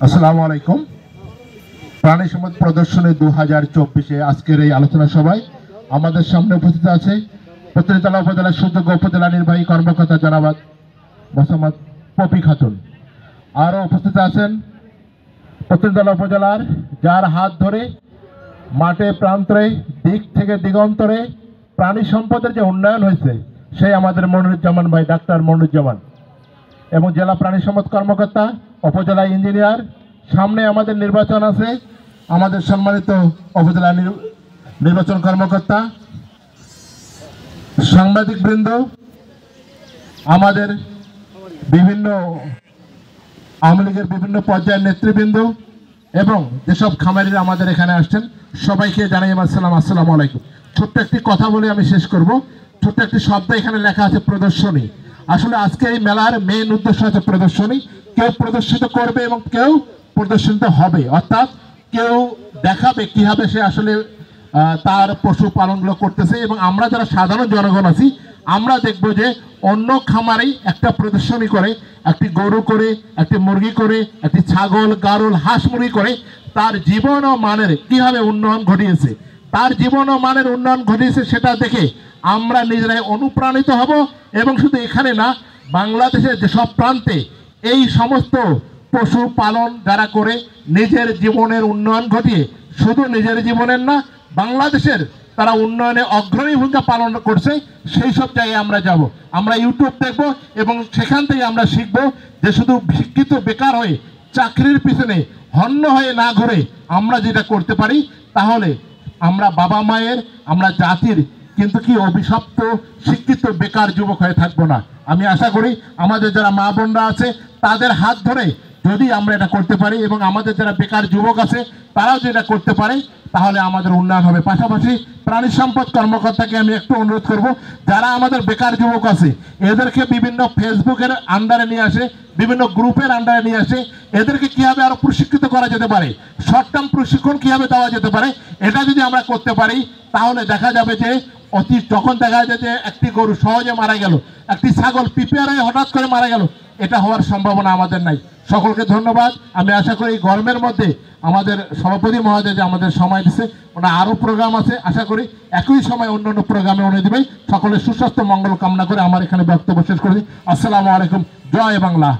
আসসালামু আলাইকুম। প্রাণী সম্পদ প্রদর্শনী 2024 আজকের এই আলোচনা সভায় আমাদের সামনে উপস্থিত আছে পত্নীতলা উপজেলার সুযোগ্য উপজেলা নির্বাহী কর্মকর্তা জনাব মোসাম্মদ পপি খাতুন। আরও উপস্থিত আছেন পত্নীতলা উপজেলার যার হাত ধরে মাঠে প্রান্তরে দিক থেকে দিগন্তরে প্রাণী সম্পদের যে উন্নয়ন হয়েছে সেই আমাদের মনিরুজ্জামান ভাই, ডাক্তার মনিরুজ্জামান, এবং জেলা প্রাণী সম্পদ কর্মকর্তা, উপজেলা ইঞ্জিনিয়ার। সামনে আমাদের নির্বাচন আছে, আমাদের সম্মানিত উপজেলা নির্বাচন কর্মকর্তা, সাংবাদিকবৃন্দ, আমাদের বিভিন্ন আওয়ামী লীগের বিভিন্ন পর্যায়ের নেতৃবৃন্দ এবং যেসব খামারিরা আমাদের এখানে আসছেন সবাইকে জানাই আমার সালাম, আসসালামু আলাইকুম। ছোট্ট একটি কথা বলে আমি শেষ করব। ছোট্ট একটি শব্দ এখানে লেখা আছে প্রদর্শনী। আসলে আজকে এই মেলার মেইন উদ্দেশ্য হচ্ছে প্রদর্শনী। কেউ প্রদর্শিত করবে এবং কেউ প্রদর্শিত হবে, অর্থাৎ কেউ দেখাবে কিভাবে সে আসলে তার পশু পালনগুলো করতেছে, এবং আমরা যারা সাধারণ জনগণ আছি আমরা দেখব যে অন্য খামারেই একটা প্রদর্শনী করে, একটি গরু করে, একটি মুরগি করে, একটি ছাগল, গারল, হাঁস মুরগি করে তার জীবন ও মানের কিভাবে উন্নয়ন ঘটিয়েছে, তার জীবন ও মানের উন্নয়ন ঘটিয়েছে সেটা দেখে আমরা নিজেরাই অনুপ্রাণিত হব। এবং শুধু এখানে না, বাংলাদেশের যেসব প্রান্তে এই সমস্ত পশু পালন যারা করে নিজের জীবনের উন্নয়ন ঘটিয়ে, শুধু নিজের জীবনের না বাংলাদেশের তারা উন্নয়নে অগ্রণী ভূমিকা পালন করছে, সেই সব জায়গায় আমরা যাব। আমরা ইউটিউব দেখব এবং সেখান থেকে আমরা শিখব যে শুধু শিক্ষিত বেকার হয়ে চাকরির পিছনে হন্য হয়ে না ঘুরে আমরা যেটা করতে পারি, তাহলে আমরা বাবা মায়ের, আমরা জাতির কিন্তু কি অভিশপ্ত শিক্ষিত বেকার যুবক হয়ে থাকবো না। আমি আশা করি আমাদের যারা মা বোনরা আছে তাদের হাত ধরে যদি আমরা এটা করতে পারি এবং আমাদের যারা বেকার যুবক আছে তারাও যদি এটা করতে পারে, তাহলে আমাদের উন্নয়ন হবে। পাশাপাশি প্রাণী সম্পদ কর্মকর্তাকে আমি একটু অনুরোধ করব, যারা আমাদের বেকার যুবক আছে এদেরকে বিভিন্ন ফেসবুকের আন্ডারে নিয়ে আসে, বিভিন্ন গ্রুপের আন্ডারে নিয়ে আসে, এদেরকে কীভাবে আরও প্রশিক্ষিত করা যেতে পারে, শর্ট টার্ম প্রশিক্ষণ কীভাবে দেওয়া যেতে পারে, এটা যদি আমরা করতে পারি তাহলে দেখা যাবে যে যখন দেখা যায় যে একটি গরু সহজে মারা গেল, একটি ছাগল পিপিআর হয়ে হঠাৎ করে মারা গেল, এটা হওয়ার সম্ভাবনা আমাদের নাই। সকলকে ধন্যবাদ। আমি আশা করি গরমের মধ্যে আমাদের সভাপতি মহোদয় যে আমাদের সময় দিচ্ছে, ওনার আরও প্রোগ্রাম আছে, আশা করি একই সময় অন্যান্য প্রোগ্রামে উনি দেবেন। সকলের সুস্বাস্থ্য মঙ্গল কামনা করে আমার এখানে বক্তব্য শেষ করে দিই। আসসালামু আলাইকুম। জয় বাংলা।